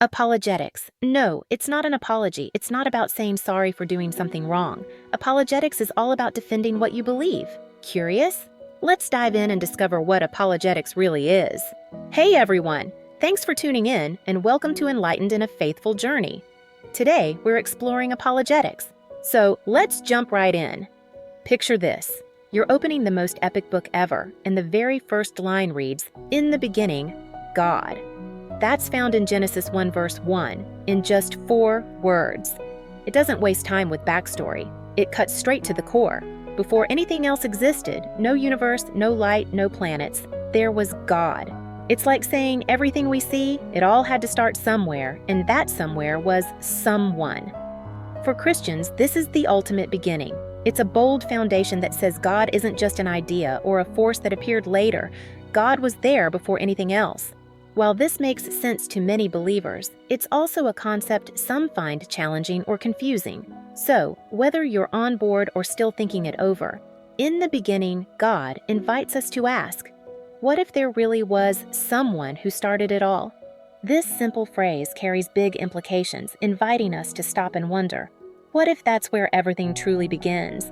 Apologetics. No, it's not an apology. It's not about saying sorry for doing something wrong. Apologetics is all about defending what you believe. Curious? Let's dive in and discover what apologetics really is. Hey everyone! Thanks for tuning in and welcome to Enlightened in a Faithful Journey. Today, we're exploring apologetics. So let's jump right in. Picture this. You're opening the most epic book ever, and the very first line reads, "In the beginning, God." That's found in Genesis 1 verse 1, in just 4 words. It doesn't waste time with backstory. It cuts straight to the core. Before anything else existed, no universe, no light, no planets, there was God. It's like saying everything we see, it all had to start somewhere, and that somewhere was someone. For Christians, this is the ultimate beginning. It's a bold foundation that says God isn't just an idea or a force that appeared later. God was there before anything else. While this makes sense to many believers, it's also a concept some find challenging or confusing. So, whether you're on board or still thinking it over, in the beginning, God invites us to ask, what if there really was someone who started it all? This simple phrase carries big implications, inviting us to stop and wonder, what if that's where everything truly begins?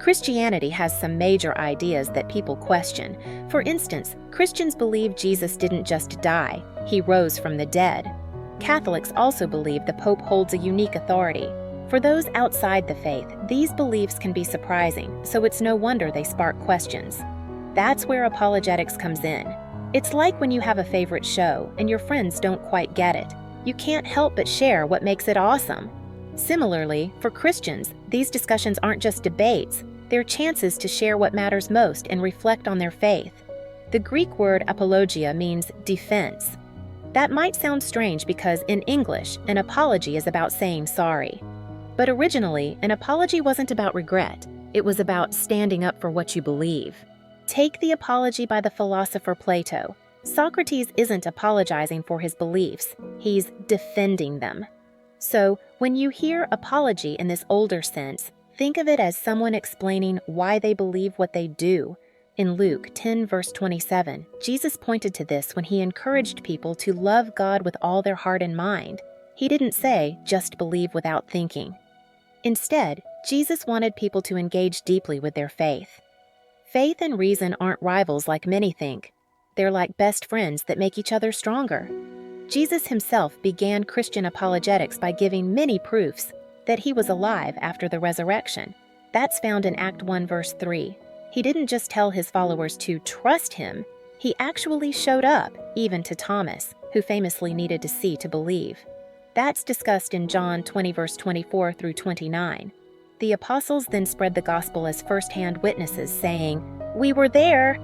Christianity has some major ideas that people question. For instance, Christians believe Jesus didn't just die, he rose from the dead. Catholics also believe the Pope holds a unique authority. For those outside the faith, these beliefs can be surprising, so it's no wonder they spark questions. That's where apologetics comes in. It's like when you have a favorite show and your friends don't quite get it. You can't help but share what makes it awesome. Similarly, for Christians, these discussions aren't just debates, they're chances to share what matters most and reflect on their faith. The Greek word apologia means defense. That might sound strange because in English, an apology is about saying sorry. But originally, an apology wasn't about regret, it was about standing up for what you believe. Take the Apology by the philosopher Plato. Socrates isn't apologizing for his beliefs, he's defending them. So, when you hear apology in this older sense, think of it as someone explaining why they believe what they do. In Luke 10 verse 27, Jesus pointed to this when he encouraged people to love God with all their heart and mind. He didn't say, just believe without thinking. Instead, Jesus wanted people to engage deeply with their faith. Faith and reason aren't rivals like many think. They're like best friends that make each other stronger. Jesus himself began Christian apologetics by giving many proofs that he was alive after the resurrection. That's found in Act 1 verse 3. He didn't just tell his followers to trust him, he actually showed up, even to Thomas, who famously needed to see to believe. That's discussed in John 20 verse 24 through 29. The apostles then spread the gospel as first-hand witnesses, saying, "We were there."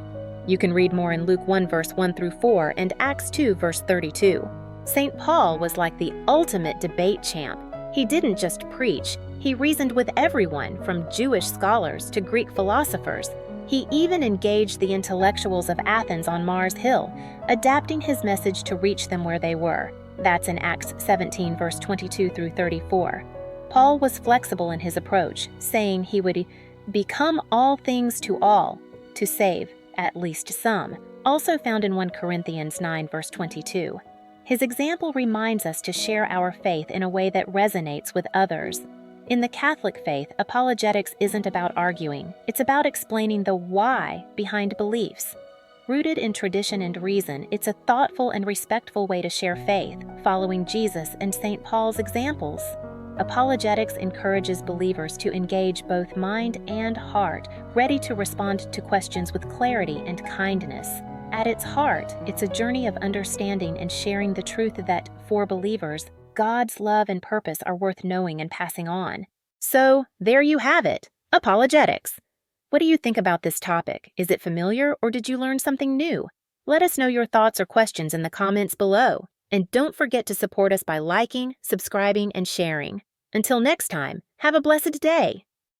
You can read more in Luke 1 verse 1 through 4 and Acts 2 verse 32. St. Paul was like the ultimate debate champ. He didn't just preach, he reasoned with everyone from Jewish scholars to Greek philosophers. He even engaged the intellectuals of Athens on Mars Hill, adapting his message to reach them where they were. That's in Acts 17 verse 22 through 34. Paul was flexible in his approach, saying he would become all things to all, to save at least some, also found in 1 Corinthians 9 verse 22. His example reminds us to share our faith in a way that resonates with others. In the Catholic faith, apologetics isn't about arguing, it's about explaining the why behind beliefs. Rooted in tradition and reason, it's a thoughtful and respectful way to share faith, following Jesus and St. Paul's examples. Apologetics encourages believers to engage both mind and heart, ready to respond to questions with clarity and kindness. At its heart, it's a journey of understanding and sharing the truth that, for believers, God's love and purpose are worth knowing and passing on. So, there you have it, apologetics. What do you think about this topic? Is it familiar or did you learn something new? Let us know your thoughts or questions in the comments below. And don't forget to support us by liking, subscribing, and sharing. Until next time, have a blessed day.